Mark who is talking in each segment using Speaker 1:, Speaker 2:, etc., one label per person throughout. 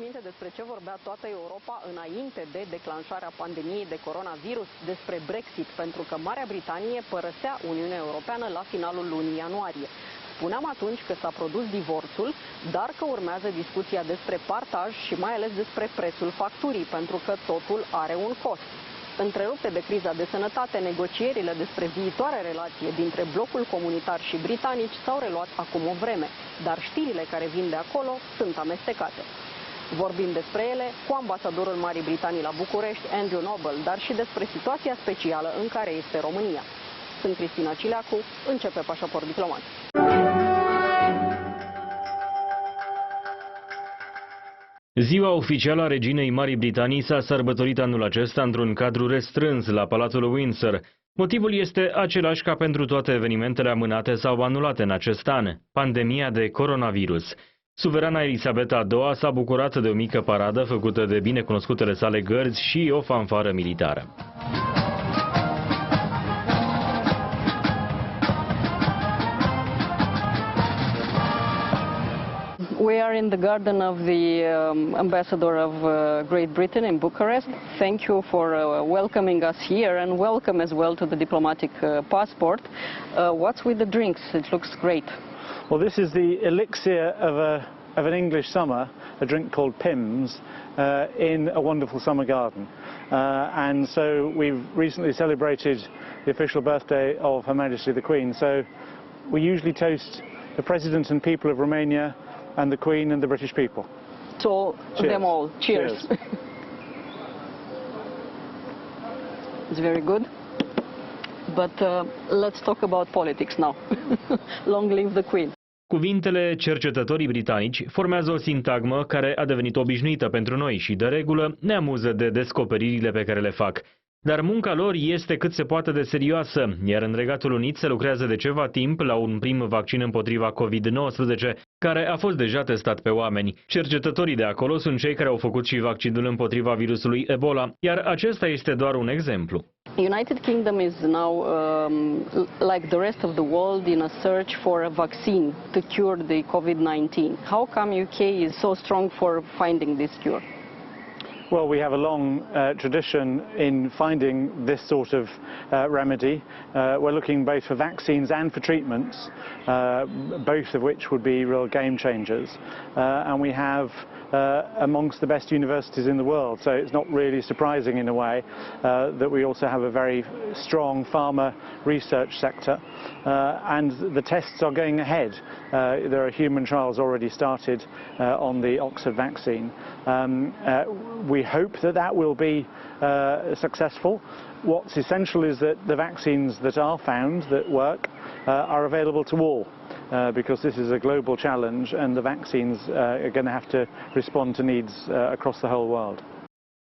Speaker 1: minte despre ce vorbea toată Europa înainte de declanșarea pandemiei de coronavirus? Despre Brexit, pentru că Marea Britanie părăsea Uniunea Europeană la finalul lunii ianuarie. Spuneam atunci că s-a produs divorțul, dar că urmează discuția despre partaj și mai ales despre prețul facturii, pentru că totul are un cost. Întrerupte de criza de sănătate, negocierile despre viitoarea relație dintre blocul comunitar și britanici s-au reluat acum o vreme, dar știrile care vin de acolo sunt amestecate. Vorbim despre ele cu ambasadorul Marii Britanii la București, Andrew Noble, dar și despre situația specială în care este România. Sunt Cristina Cileacu, începe Pașaport diplomat.
Speaker 2: Ziua oficială a reginei Marii Britanii s-a sărbătorit anul acesta într-un cadru restrâns la Palatul Windsor. Motivul este același ca pentru toate evenimentele amânate sau anulate în acest an, pandemia de coronavirus. Suverana Elisabeta II s-a bucurat de o mică paradă făcută de binecunoscutele sale gărzi și o fanfară militară.
Speaker 1: We are in the garden of the ambassador of Great Britain in Bucharest. Thank you for welcoming us here and welcome as well to the diplomatic passport. What's with the drinks? It looks great.
Speaker 3: Well, this is the elixir of an English summer, a drink called Pimm's, in a wonderful summer garden. And so we've recently celebrated the official birthday of Her Majesty the Queen. So we usually toast the President and people of Romania and the Queen and the British people.
Speaker 1: To them all. Cheers.
Speaker 3: Cheers.
Speaker 1: It's very good. But let's talk about politics now. Long live the Queen.
Speaker 2: Cuvintele cercetătorii britanici formează o sintagmă care a devenit obișnuită pentru noi și, de regulă, ne amuză de descoperirile pe care le fac. Dar munca lor este cât se poate de serioasă, iar în Regatul Unit se lucrează de ceva timp la un prim vaccin împotriva COVID-19, care a fost deja testat pe oameni. Cercetătorii de acolo sunt cei care au făcut și vaccinul împotriva virusului Ebola, iar acesta este doar un exemplu.
Speaker 1: United Kingdom is now, like the rest of the world, in a search for a vaccine to cure the COVID-19. How come UK is so strong for finding this cure?
Speaker 3: Well, we have a long tradition in finding this sort of remedy. We're looking both for vaccines and for treatments, both of which would be real game changers. And we have amongst the best universities in the world, so it's not really surprising in a way that we also have a very strong pharma research sector. And the tests are going ahead. There are human trials already started on the Oxford vaccine. We hope that that will be successful. What's essential is that the vaccines that are found that work are available to all, because this is a global challenge and the vaccines are going to have to respond to needs across the whole world.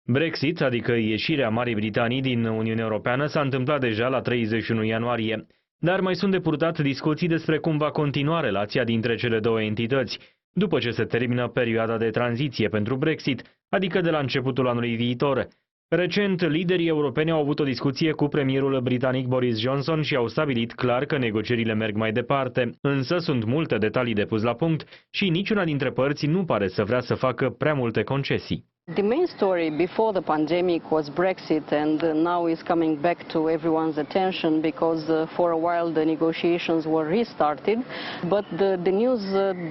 Speaker 2: Brexit, adică ieșirea Marii Britanii din Uniunea Europeană, s-a întâmplat deja la 31 ianuarie, dar mai sunt de purtat discuții despre cum va continua relația dintre cele două entități, după ce se termină perioada de tranziție pentru Brexit, adică de la începutul anului viitor. Recent, liderii europeni au avut o discuție cu premierul britanic Boris Johnson și au stabilit clar că negocierile merg mai departe, însă sunt multe detalii de pus la punct și niciuna dintre părți nu pare să vrea să facă prea multe concesii.
Speaker 1: The main story before the pandemic was Brexit, and now is coming back to everyone's attention because for a while the negotiations were restarted, but the news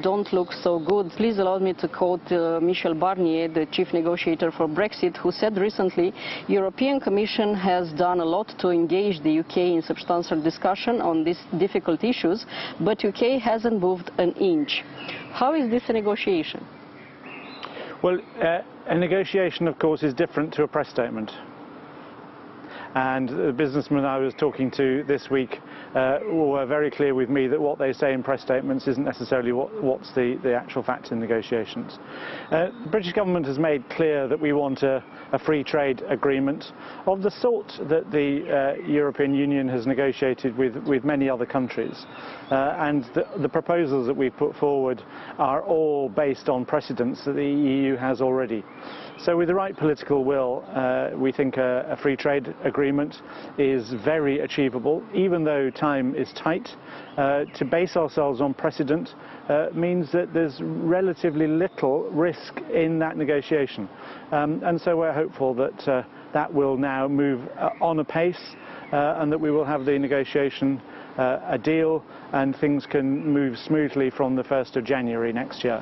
Speaker 1: don't look so good. Please allow me to quote Michel Barnier, the chief negotiator for Brexit, who said recently, European Commission has done a lot to engage the UK in substantial discussion on these difficult issues, but UK hasn't moved an inch. How is this a negotiation?
Speaker 3: Well, a negotiation, of course, is different to a press statement. And the businessmen I was talking to this week were very clear with me that what they say in press statements isn't necessarily what's the actual facts in negotiations. The British government has made clear that we want a free trade agreement of the sort that the European Union has negotiated with many other countries. And the proposals that we've put forward are all based on precedents that the EU has already. So with the right political will, we think a free trade agreement is very achievable, even though time is tight. To base ourselves on precedent means that there's relatively little risk in that negotiation. And so we're hopeful that that will now move on a pace and that we will have the negotiation a deal and things can move smoothly from the 1st of January next year.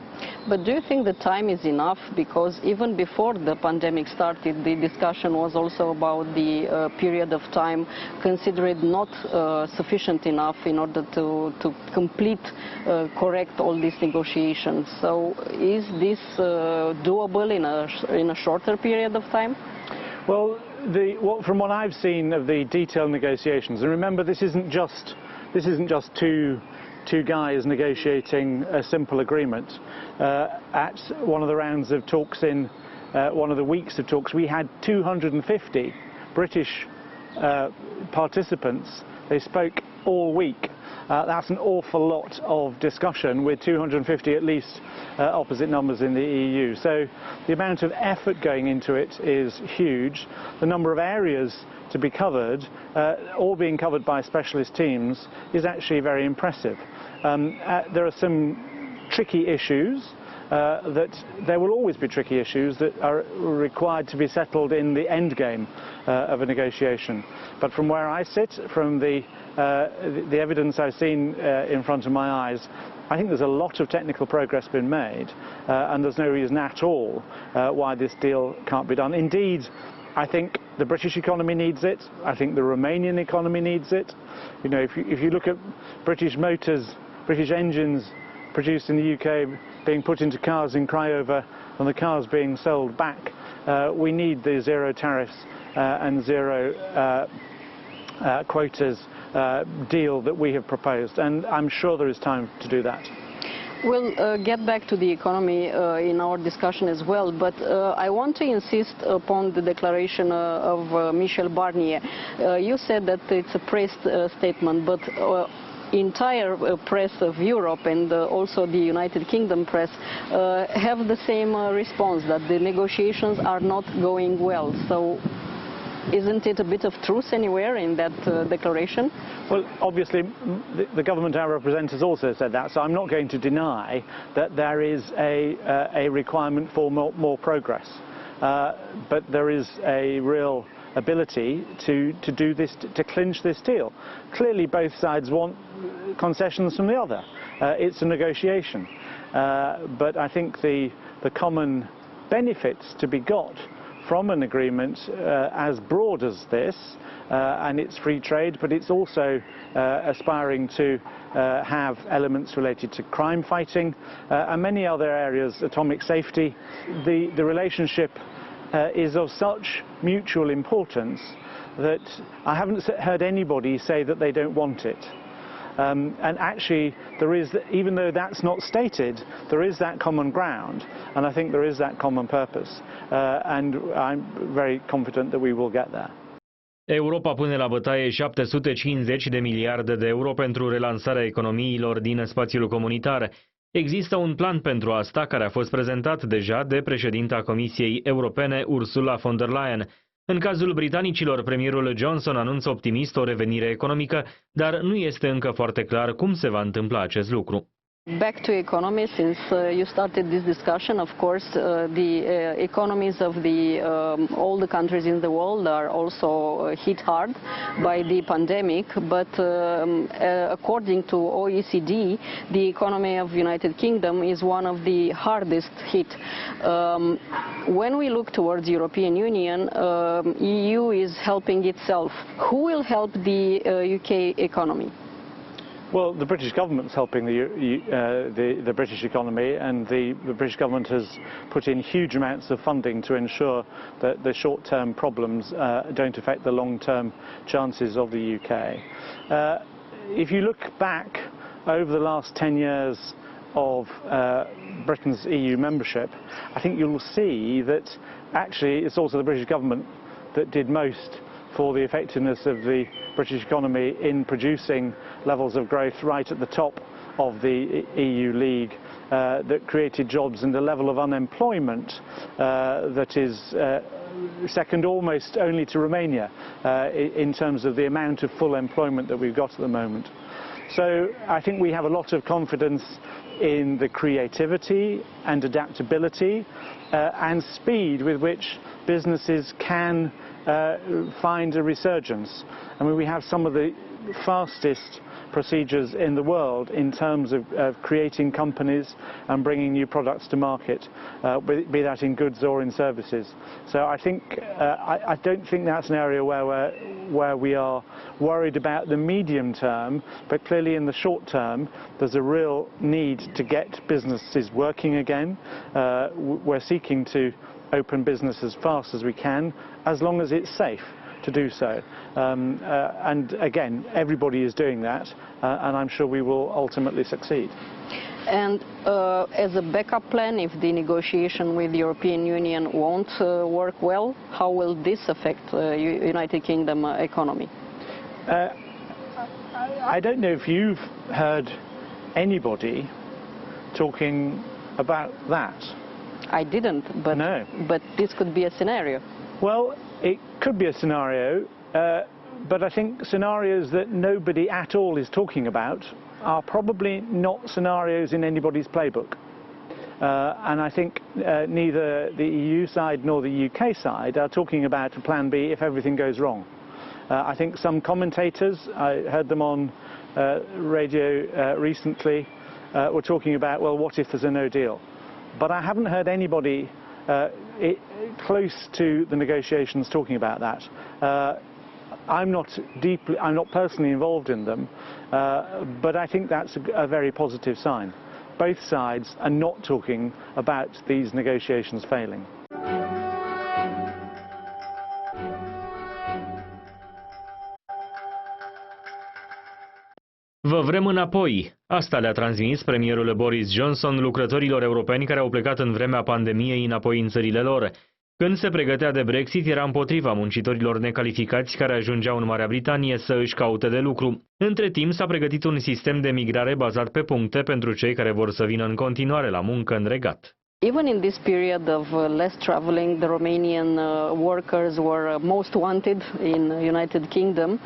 Speaker 1: But do you think the time is enough? Because even before the pandemic started, the discussion was also about the period of time considered not sufficient enough in order to complete, correct all these negotiations. So is this doable in a shorter period of time?
Speaker 3: Well, from what I've seen of the detailed negotiations, and remember this isn't just two guys negotiating a simple agreement. At one of the rounds of talks in one of the weeks of talks, we had 250 British participants. They spoke all week. That's an awful lot of discussion with 250 at least opposite numbers in the EU. So the amount of effort going into it is huge. The number of areas to be covered, all being covered by specialist teams, is actually very impressive. There are some tricky issues. That there will always be tricky issues that are required to be settled in the end game of a negotiation. But from where I sit, from the evidence I've seen in front of my eyes, I think there's a lot of technical progress been made, and there's no reason at all why this deal can't be done. Indeed, I think the British economy needs it. I think the Romanian economy needs it. You know, if you look at British motors, British engines produced in the UK being put into cars in Craiova and the cars being sold back, we need the zero tariffs and zero quotas deal that we have proposed, and I'm sure there is time to do that.
Speaker 1: We'll get back to the economy in our discussion as well, but I want to insist upon the declaration of Michel Barnier. You said that it's a press statement, but entire press of Europe and also the United Kingdom press have the same response, that the negotiations are not going well. So isn't it a bit of truth anywhere in that declaration?
Speaker 3: Well, obviously the government our representatives also said that, so I'm not going to deny that there is a requirement for more progress. But there is a real ability to do this, to clinch this deal. Clearly both sides want concessions from the other. It's a negotiation. But I think the common benefits to be got from an agreement as broad as this, and it's free trade, but it's also aspiring to have elements related to crime fighting and many other areas, atomic safety. The relationship is of such mutual importance that I haven't heard anybody say that they don't want it. And actually, there is, even though that's not stated, there is that common ground, and I think there is that common purpose, and I'm very confident that we will get there.
Speaker 2: Europa pune la bătaie 750 de miliarde de euro pentru relansarea economiilor din spațiul comunitar. Există un plan pentru asta care a fost prezentat deja de președinta Comisiei Europene, Ursula von der Leyen. În cazul britanicilor, premierul Johnson anunță optimist o revenire economică, dar nu este încă foarte clar cum se va întâmpla acest lucru.
Speaker 1: Back to economy, since you started this discussion, of course, the economies of all the countries in the world are also hit hard by the pandemic, but according to OECD, the economy of the United Kingdom is one of the hardest hit. When we look towards the European Union, EU is helping itself. Who will help the UK economy?
Speaker 3: Well, the British government's helping the British economy, and the British government has put in huge amounts of funding to ensure that the short-term problems don't affect the long-term chances of the UK. If you look back over the last 10 years of Britain's EU membership, I think you'll see that actually it's also the British government that did most for the effectiveness of the British economy in producing levels of growth right at the top of the EU League that created jobs and a level of unemployment that is second almost only to Romania in terms of the amount of full employment that we've got at the moment. So I think we have a lot of confidence in the creativity and adaptability and speed with which businesses can find a resurgence. I mean, we have some of the fastest procedures in the world in terms of creating companies and bringing new products to market, be that in goods or in services. So I think I don't think that's an area where we are worried about the medium term, but clearly in the short term there's a real need to get businesses working again. We're seeking to open business as fast as we can, as long as it's safe to do so. And again, everybody is doing that, and I'm sure we will ultimately succeed.
Speaker 1: And as a backup plan, if the negotiation with the European Union won't work well, how will this affect United Kingdom economy?
Speaker 3: I don't know if you've heard anybody talking about that.
Speaker 1: I didn't, but,
Speaker 3: no.
Speaker 1: But this could be a scenario.
Speaker 3: Well, it could be a scenario, but I think scenarios that nobody at all is talking about are probably not scenarios in anybody's playbook. And I think neither the EU side nor the UK side are talking about a plan B if everything goes wrong. I think some commentators, I heard them on radio recently, were talking about, well, what if there's a no deal? But I haven't heard anybody close to the negotiations talking about that. I'm not personally involved in them, but I think that's a very positive sign. Both sides are not talking about these negotiations failing.
Speaker 2: Vă vrem înapoi. Asta le-a transmis premierul Boris Johnson lucrătorilor europeni care au plecat în vremea pandemiei înapoi în țările lor. Când se pregătea de Brexit, era împotriva muncitorilor necalificați care ajungeau în Marea Britanie să își caute de lucru. Între timp s-a pregătit un sistem de migrare bazat pe puncte pentru cei care vor să vină în continuare la muncă în regat.
Speaker 1: Even in this period of less traveling, the Romanian workers were most wanted in the United Kingdom.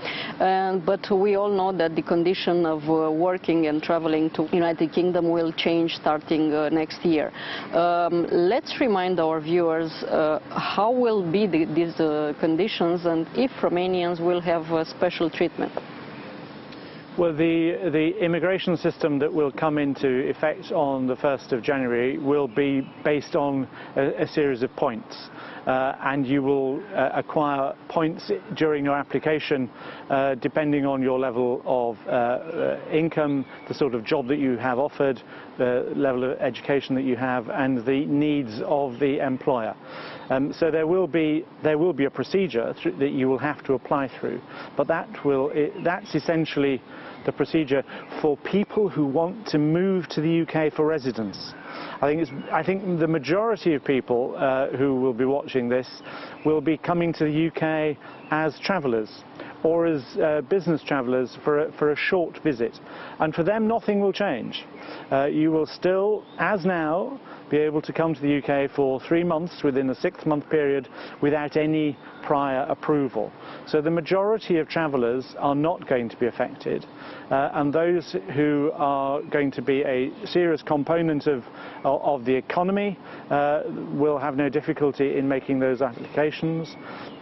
Speaker 1: But we all know that the condition of working and traveling to United Kingdom will change starting next year. Let's remind our viewers how will be these conditions and if Romanians will have special treatment.
Speaker 3: Well, the immigration system that will come into effect on the 1st of January will be based on a series of points. And you will acquire points during your application depending on your level of income, the sort of job that you have offered, the level of education that you have, and the needs of the employer. So there will be a procedure that you will have to apply through, but that's essentially the procedure for people who want to move to the UK for residence. I think the majority of people who will be watching this will be coming to the UK as travellers or as business travellers for a short visit, and for them nothing will change. You will still, as now, be able to come to the UK for 3 months within a 6-month period without any prior approval. So the majority of travellers are not going to be affected, and those who are going to be a serious component of the economy will have no difficulty in making those applications.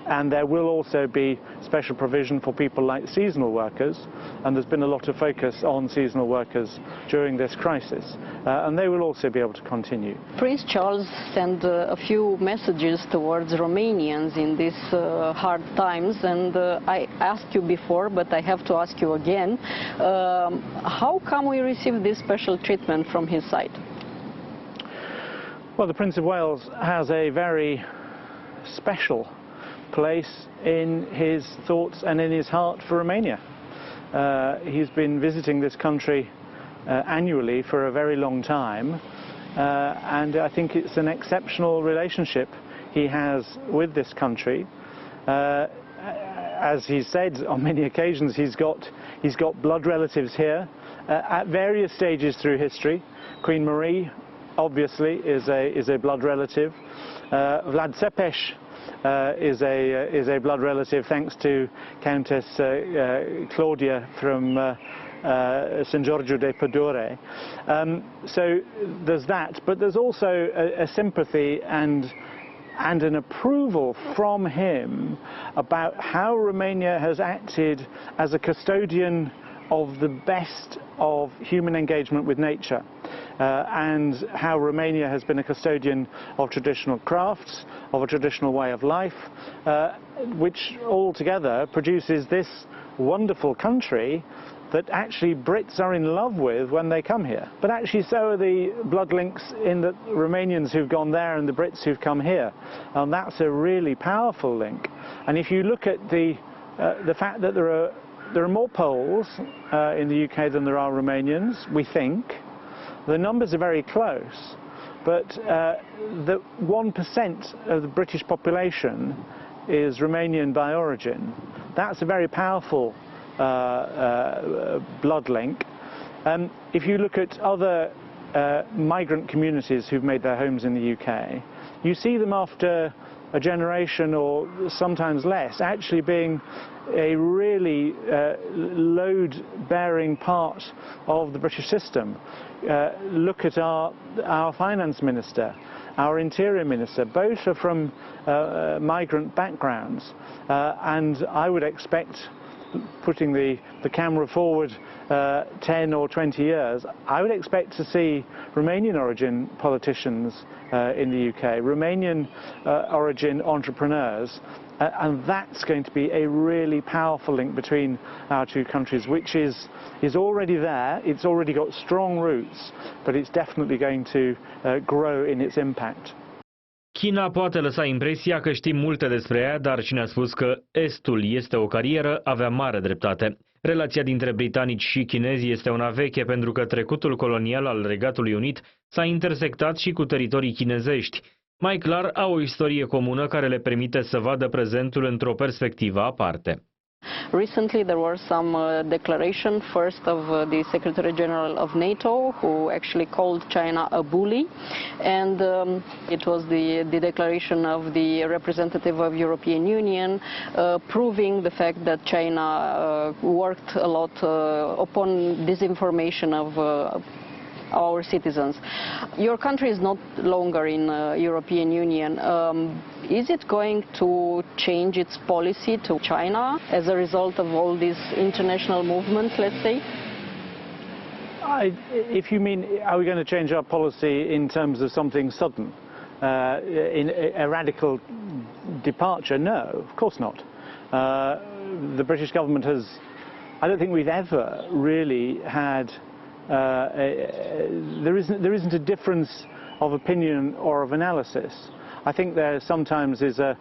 Speaker 3: And there will also be special provision for people like seasonal workers, and there's been a lot of focus on seasonal workers during this crisis, and they will also be able to continue.
Speaker 1: Prince Charles sent a few messages towards Romanians in these hard times, and I asked you before, but I have to ask you again, how come we receive this special treatment from his side?
Speaker 3: Well, the Prince of Wales has a very special place in his thoughts and in his heart for Romania. He's been visiting this country annually for a very long time, and I think it's an exceptional relationship he has with this country. As he said on many occasions, he's got blood relatives here, at various stages through history. Queen Marie, obviously, is a blood relative. Vlad Țepeș is a blood relative, thanks to Countess Claudia from Sant Giorgio de Pădure. So there's that, but there's also a sympathy and an approval from him about how Romania has acted as a custodian of the best of human engagement with nature, and how Romania has been a custodian of traditional crafts, of a traditional way of life, which altogether produces this wonderful country that actually Brits are in love with when they come here. But actually so are the blood links in the Romanians who've gone there and the Brits who've come here. And that's a really powerful link. And if you look at the fact that there are more Poles in the UK than there are Romanians, we think. The numbers are very close, but the 1% of the British population is Romanian by origin. That's a very powerful blood link. If you look at other migrant communities who've made their homes in the UK, you see them after a generation or sometimes less actually being a really load-bearing part of the British system. Look at our finance minister, our interior minister, both are from migrant backgrounds, and I would expect, putting the camera forward 10 or 20 years, I would expect to see Romanian origin politicians in the UK, Romanian origin entrepreneurs, and that's going to be a really powerful link between our two countries, which is already there. It's already got strong roots, but it's definitely going to grow in its impact.
Speaker 2: China poate lăsa impresia că știm multe despre ea, dar cine a spus că Estul este o carieră avea mare dreptate. Relația dintre britanici și chinezi este una veche pentru că trecutul colonial al Regatului Unit s-a intersectat și cu teritorii chinezești. Mai clar, au o istorie comună care le permite să vadă prezentul într-o perspectivă aparte.
Speaker 1: Recently there was some declaration first of the Secretary General of NATO, who actually called China a bully, and it was the declaration of the representative of European Union proving the fact that China worked a lot upon disinformation of our citizens. Your country is not longer in European Union. Is it going to change its policy to China as a result of all these international movements, let's say?
Speaker 3: If you mean, are we going to change our policy in terms of something sudden, in a radical departure? No, of course not. The British government has, I don't think we've ever really had there isn't a difference of opinion or of analysis. I think there sometimes is a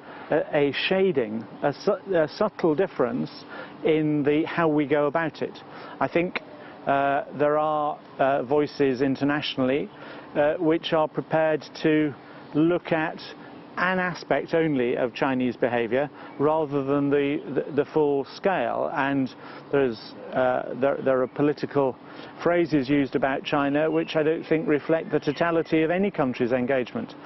Speaker 3: shading, a subtle difference in how we go about it. I think there are voices internationally which are prepared to look at an aspect only of Chinese behaviour rather than the full scale, and there are political phrases used about China which I don't think reflect the totality of any country's engagement.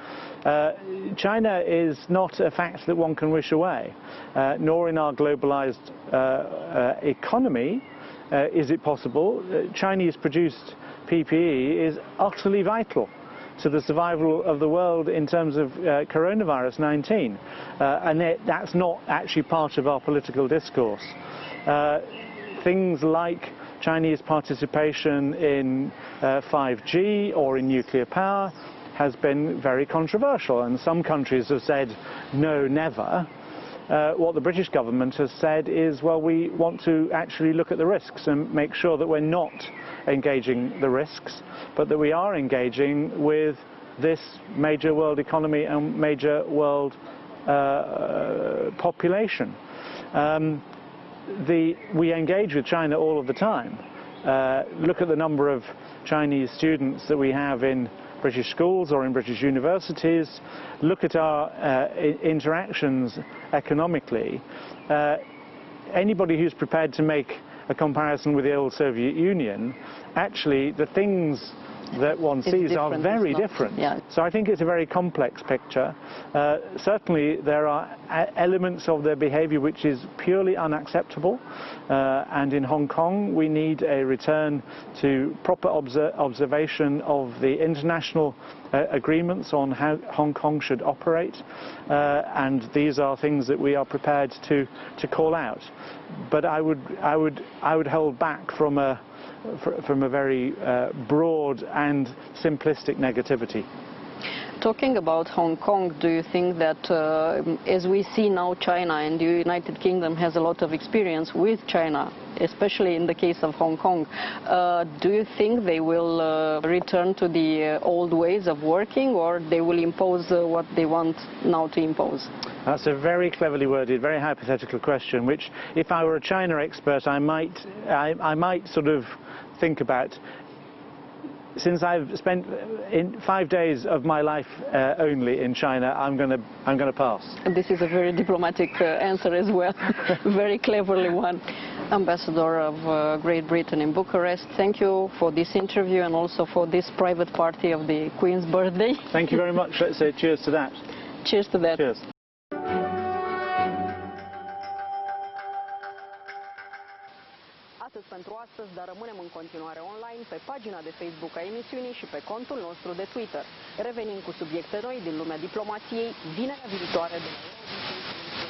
Speaker 3: China is not a fact that one can wish away, nor in our globalised economy is it possible. Chinese produced PPE is utterly vital to the survival of the world in terms of coronavirus 19, and that's not actually part of our political discourse. Things like Chinese participation in 5G or in nuclear power has been very controversial, and some countries have said no, never. What the British government has said is, well, we want to actually look at the risks and make sure that we're not engaging the risks, but that we are engaging with this major world economy and major world population. We engage with China all of the time. Look at the number of Chinese students that we have in British schools or in British universities. Look at our interactions economically. Anybody who's prepared to make a comparison with the old Soviet Union, actually the things that one sees are very different.
Speaker 1: Yeah.
Speaker 3: So I think it's a very complex picture. Certainly there are elements of their behavior which is purely unacceptable, and in Hong Kong we need a return to proper observation of the international agreements on how Hong Kong should operate, and these are things that we are prepared to call out. But I would hold back from a very broad and simplistic negativity.
Speaker 1: Talking about Hong Kong, do you think that as we see now China and the United Kingdom has a lot of experience with China, especially in the case of Hong Kong, do you think they will return to the old ways of working, or they will impose what they want now to impose?
Speaker 3: That's a very cleverly worded, very hypothetical question, which if I were a China expert I might sort of think about. Since I've spent 5 days of my life only in China, I'm going to pass.
Speaker 1: This is a very diplomatic answer as well, very cleverly one. Ambassador of Great Britain in Bucharest, thank you for this interview and also for this private party of the Queen's birthday.
Speaker 3: Thank you very much. Let's say cheers to that.
Speaker 1: Cheers to that.
Speaker 3: Cheers.
Speaker 1: Atât pentru astăzi, dar rămânem în continuare online pe pagina de Facebook a emisiunii și pe contul nostru de Twitter. Revenim cu subiecte noi din lumea diplomației vinerea viitoare de la ora 10.